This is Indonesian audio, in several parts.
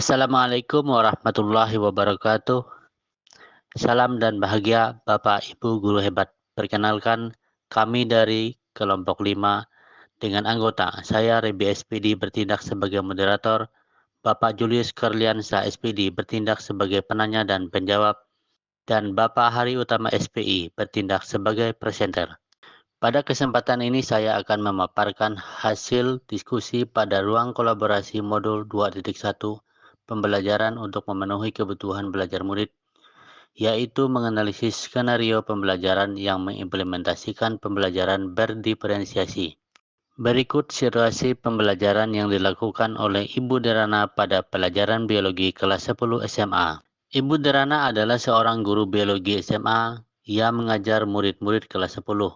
Assalamualaikum warahmatullahi wabarakatuh. Salam dan bahagia Bapak Ibu guru hebat. Perkenalkan, kami dari kelompok 5 dengan anggota saya Rebi SPD bertindak sebagai moderator, Bapak Julius Kerliansa SPD bertindak sebagai penanya dan penjawab, dan Bapak Hari Utama SPI bertindak sebagai presenter. Pada kesempatan ini saya akan memaparkan hasil diskusi pada ruang kolaborasi modul 2.1 pembelajaran untuk memenuhi kebutuhan belajar murid, yaitu menganalisis skenario pembelajaran yang mengimplementasikan pembelajaran berdiferensiasi. Berikut situasi pembelajaran yang dilakukan oleh Ibu Derana pada pelajaran biologi kelas 10 SMA. Ibu Derana adalah seorang guru biologi SMA yang mengajar murid-murid kelas 10.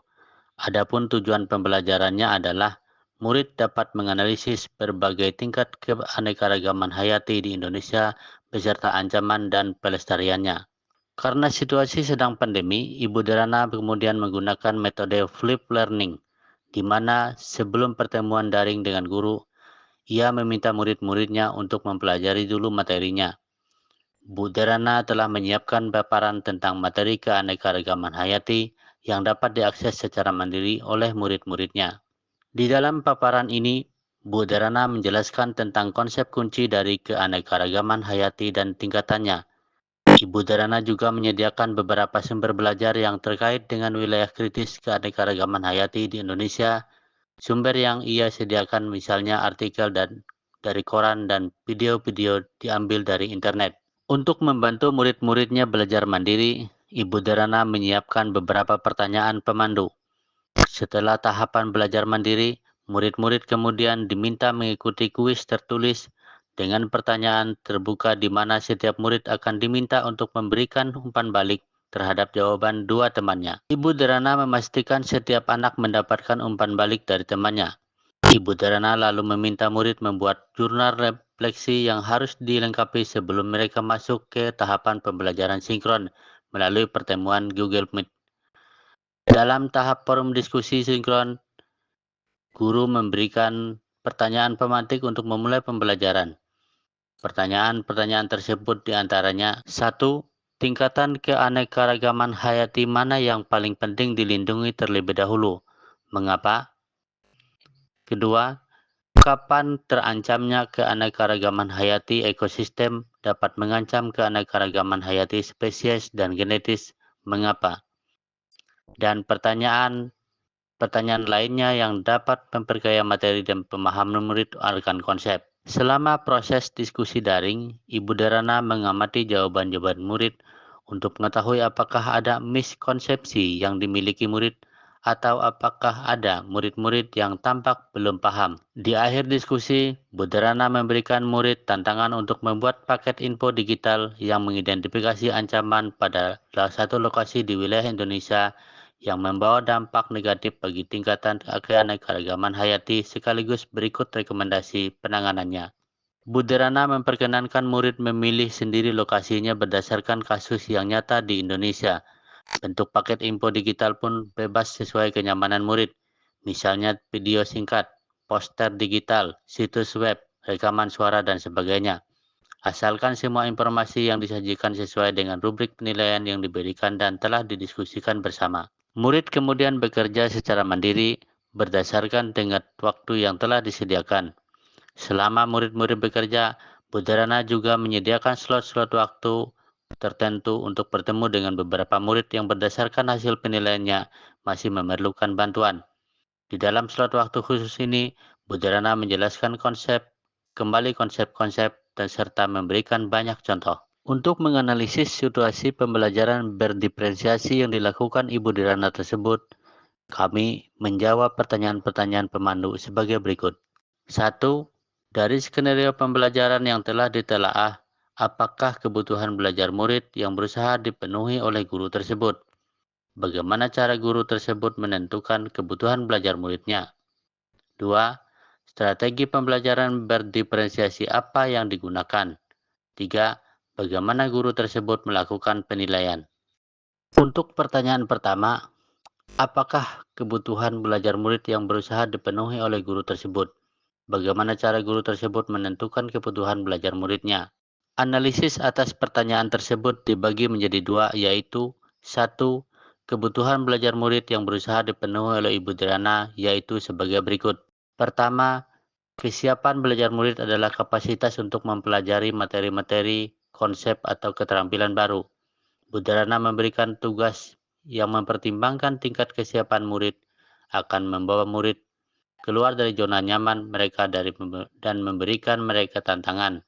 Adapun tujuan pembelajarannya adalah murid dapat menganalisis berbagai tingkat keanekaragaman hayati di Indonesia beserta ancaman dan pelestariannya. Karena situasi sedang pandemi, Ibu Derana kemudian menggunakan metode flip learning, di mana sebelum pertemuan daring dengan guru, ia meminta murid-muridnya untuk mempelajari dulu materinya. Bu Derana telah menyiapkan paparan tentang materi keanekaragaman hayati yang dapat diakses secara mandiri oleh murid-muridnya. Di dalam paparan ini, Bu Derana menjelaskan tentang konsep kunci dari keanekaragaman hayati dan tingkatannya. Ibu Derana juga menyediakan beberapa sumber belajar yang terkait dengan wilayah kritis keanekaragaman hayati di Indonesia. Sumber yang ia sediakan misalnya artikel dari koran dan video-video diambil dari internet. Untuk membantu murid-muridnya belajar mandiri, Ibu Derana menyiapkan beberapa pertanyaan pemandu. Setelah tahapan belajar mandiri, murid-murid kemudian diminta mengikuti kuis tertulis dengan pertanyaan terbuka di mana setiap murid akan diminta untuk memberikan umpan balik terhadap jawaban dua temannya. Ibu Derana memastikan setiap anak mendapatkan umpan balik dari temannya. Ibu Derana lalu meminta murid membuat jurnal refleksi yang harus dilengkapi sebelum mereka masuk ke tahapan pembelajaran sinkron melalui pertemuan Google Meet. Dalam tahap forum diskusi sinkron, guru memberikan pertanyaan pemantik untuk memulai pembelajaran. Pertanyaan-pertanyaan tersebut diantaranya: 1. Tingkatan keanekaragaman hayati mana yang paling penting dilindungi terlebih dahulu? Mengapa? Kedua, kapan terancamnya keanekaragaman hayati ekosistem dapat mengancam keanekaragaman hayati spesies dan genetis? Mengapa? Dan pertanyaan lainnya yang dapat memperkaya materi dan pemahaman murid akan konsep. Selama proses diskusi daring, Ibu Derana mengamati jawaban-jawaban murid untuk mengetahui apakah ada miskonsepsi yang dimiliki murid atau apakah ada murid-murid yang tampak belum paham. Di akhir diskusi, Bu Derana memberikan murid tantangan untuk membuat paket info digital yang mengidentifikasi ancaman pada salah satu lokasi di wilayah Indonesia yang membawa dampak negatif bagi tingkatan keanekaragaman hayati sekaligus berikut rekomendasi penanganannya. Bu Derana memperkenankan murid memilih sendiri lokasinya berdasarkan kasus yang nyata di Indonesia. Bentuk paket info digital pun bebas sesuai kenyamanan murid, misalnya video singkat, poster digital, situs web, rekaman suara, dan sebagainya. Asalkan semua informasi yang disajikan sesuai dengan rubrik penilaian yang diberikan dan telah didiskusikan bersama. Murid kemudian bekerja secara mandiri berdasarkan tenggat waktu yang telah disediakan. Selama murid-murid bekerja, Bu Derana juga menyediakan slot-slot waktu tertentu untuk bertemu dengan beberapa murid yang berdasarkan hasil penilaiannya masih memerlukan bantuan. Di dalam slot waktu khusus ini, Bu Derana menjelaskan konsep-konsep dan serta memberikan banyak contoh. Untuk menganalisis situasi pembelajaran berdiferensiasi yang dilakukan Ibu Derana tersebut, kami menjawab pertanyaan-pertanyaan pemandu sebagai berikut. 1. Dari skenario pembelajaran yang telah ditelaah, apakah kebutuhan belajar murid yang berusaha dipenuhi oleh guru tersebut? Bagaimana cara guru tersebut menentukan kebutuhan belajar muridnya? 2. Strategi pembelajaran berdiferensiasi apa yang digunakan? 3. Bagaimana guru tersebut melakukan penilaian? Untuk pertanyaan pertama, apakah kebutuhan belajar murid yang berusaha dipenuhi oleh guru tersebut? Bagaimana cara guru tersebut menentukan kebutuhan belajar muridnya? Analisis atas pertanyaan tersebut dibagi menjadi dua, yaitu satu, kebutuhan belajar murid yang berusaha dipenuhi oleh Ibu Dirana, yaitu sebagai berikut. Pertama, kesiapan belajar murid adalah kapasitas untuk mempelajari materi-materi, konsep, atau keterampilan baru. Budarana memberikan tugas yang mempertimbangkan tingkat kesiapan murid akan membawa murid keluar dari zona nyaman mereka dan memberikan mereka tantangan.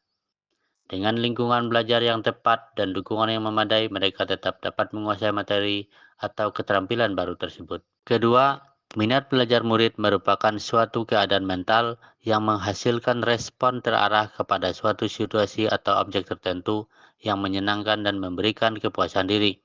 Dengan lingkungan belajar yang tepat dan dukungan yang memadai, mereka tetap dapat menguasai materi atau keterampilan baru tersebut. Kedua, minat belajar murid merupakan suatu keadaan mental yang menghasilkan respon terarah kepada suatu situasi atau objek tertentu yang menyenangkan dan memberikan kepuasan diri.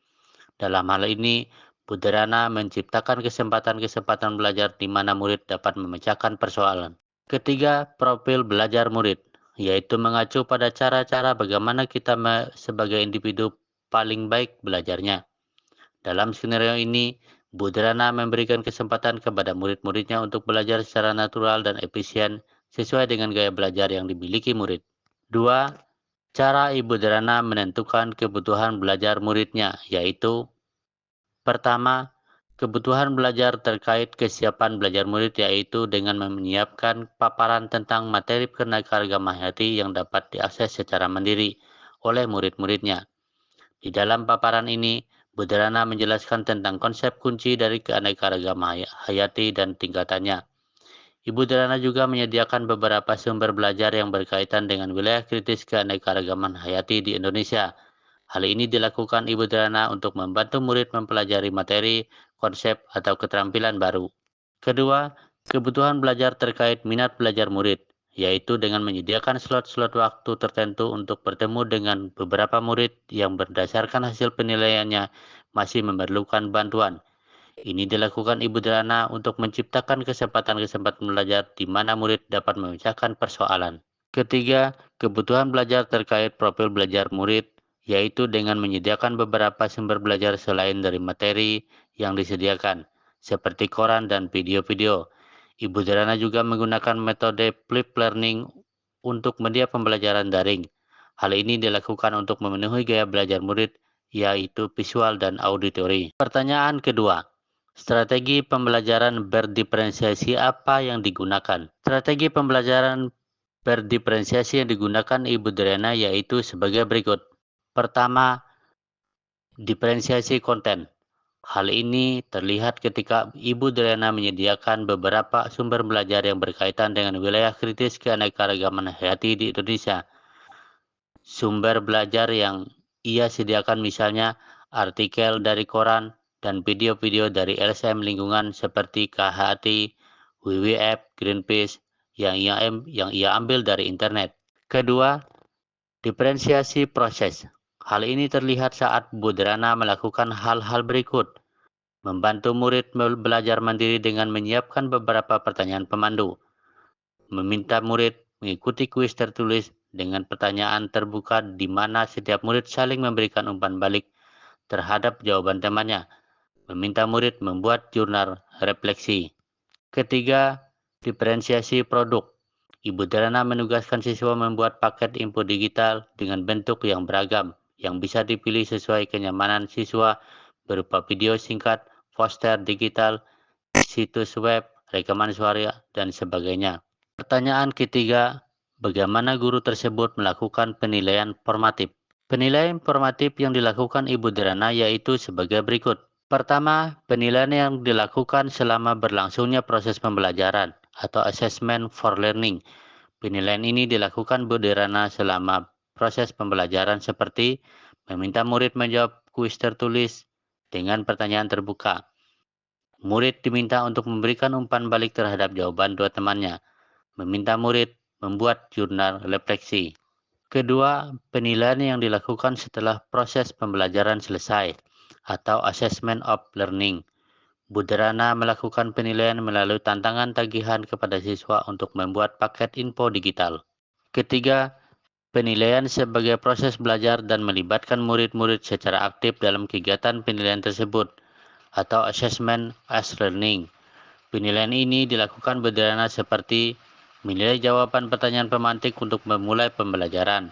Dalam hal ini, Budarana menciptakan kesempatan-kesempatan belajar di mana murid dapat memecahkan persoalan. Ketiga, profil belajar murid, yaitu mengacu pada cara-cara bagaimana kita sebagai individu paling baik belajarnya. Dalam skenario ini, Budarana memberikan kesempatan kepada murid-muridnya untuk belajar secara natural dan efisien sesuai dengan gaya belajar yang dimiliki murid. Dua, cara Ibu Budarana menentukan kebutuhan belajar muridnya, yaitu pertama, kebutuhan belajar terkait kesiapan belajar murid yaitu dengan menyiapkan paparan tentang materi keanekaragaman hayati yang dapat diakses secara mandiri oleh murid-muridnya. Di dalam paparan ini, Budarana menjelaskan tentang konsep kunci dari keanekaragaman hayati dan tingkatannya. Ibu Budarana juga menyediakan beberapa sumber belajar yang berkaitan dengan wilayah kritis keanekaragaman hayati di Indonesia. Hal ini dilakukan Ibu Drana untuk membantu murid mempelajari materi, konsep, atau keterampilan baru. Kedua, kebutuhan belajar terkait minat belajar murid, yaitu dengan menyediakan slot-slot waktu tertentu untuk bertemu dengan beberapa murid yang berdasarkan hasil penilaiannya masih memerlukan bantuan. Ini dilakukan Ibu Drana untuk menciptakan kesempatan-kesempatan belajar di mana murid dapat memecahkan persoalan. Ketiga, kebutuhan belajar terkait profil belajar murid, yaitu dengan menyediakan beberapa sumber belajar selain dari materi yang disediakan, seperti koran dan video-video. Ibu Derana juga menggunakan metode flip learning untuk media pembelajaran daring. Hal ini dilakukan untuk memenuhi gaya belajar murid, yaitu visual dan auditori. Pertanyaan kedua, strategi pembelajaran berdiferensiasi apa yang digunakan? Strategi pembelajaran berdiferensiasi yang digunakan Ibu Drena yaitu sebagai berikut. Pertama, diferensiasi konten. Hal ini terlihat ketika Ibu Drena menyediakan beberapa sumber belajar yang berkaitan dengan wilayah kritis keanekaragaman hayati di Indonesia. Sumber belajar yang ia sediakan misalnya artikel dari koran dan video-video dari LSM lingkungan seperti KHT, WWF, Greenpeace, yang ia ambil dari internet. Kedua, diferensiasi proses. Hal ini terlihat saat Budrana melakukan hal-hal berikut. Membantu murid belajar mandiri dengan menyiapkan beberapa pertanyaan pemandu. Meminta murid mengikuti kuis tertulis dengan pertanyaan terbuka di mana setiap murid saling memberikan umpan balik terhadap jawaban temannya. Meminta murid membuat jurnal refleksi. Ketiga, diferensiasi produk. Ibu Drana menugaskan siswa membuat paket info digital dengan bentuk yang beragam, yang bisa dipilih sesuai kenyamanan siswa berupa video singkat, poster digital, situs web, rekaman suara, dan sebagainya. Pertanyaan ketiga, bagaimana guru tersebut melakukan penilaian formatif? Penilaian formatif yang dilakukan Ibu Drana yaitu sebagai berikut. Pertama, penilaian yang dilakukan selama berlangsungnya proses pembelajaran atau assessment for learning. Penilaian ini dilakukan Bu Dirana selama proses pembelajaran seperti meminta murid menjawab kuis tertulis dengan pertanyaan terbuka. Murid diminta untuk memberikan umpan balik terhadap jawaban dua temannya. Meminta murid membuat jurnal refleksi. Kedua, penilaian yang dilakukan setelah proses pembelajaran selesai atau assessment of learning. Budrana melakukan penilaian melalui tantangan tagihan kepada siswa untuk membuat paket info digital. Ketiga, penilaian sebagai proses belajar dan melibatkan murid-murid secara aktif dalam kegiatan penilaian tersebut atau assessment as learning. Penilaian ini dilakukan Budrana seperti Menilai jawaban pertanyaan pemantik untuk memulai pembelajaran.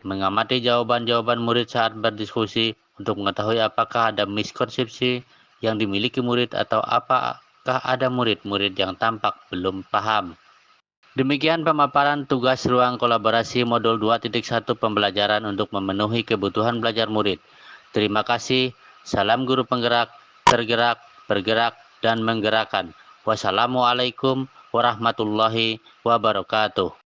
Mengamati jawaban-jawaban murid saat berdiskusi untuk mengetahui apakah ada miskonsepsi yang dimiliki murid atau apakah ada murid-murid yang tampak belum paham. Demikian pemaparan tugas ruang kolaborasi modul 2.1 pembelajaran untuk memenuhi kebutuhan belajar murid. Terima kasih. Salam guru penggerak, tergerak, bergerak, dan menggerakkan. Wassalamualaikum warahmatullahi wabarakatuh.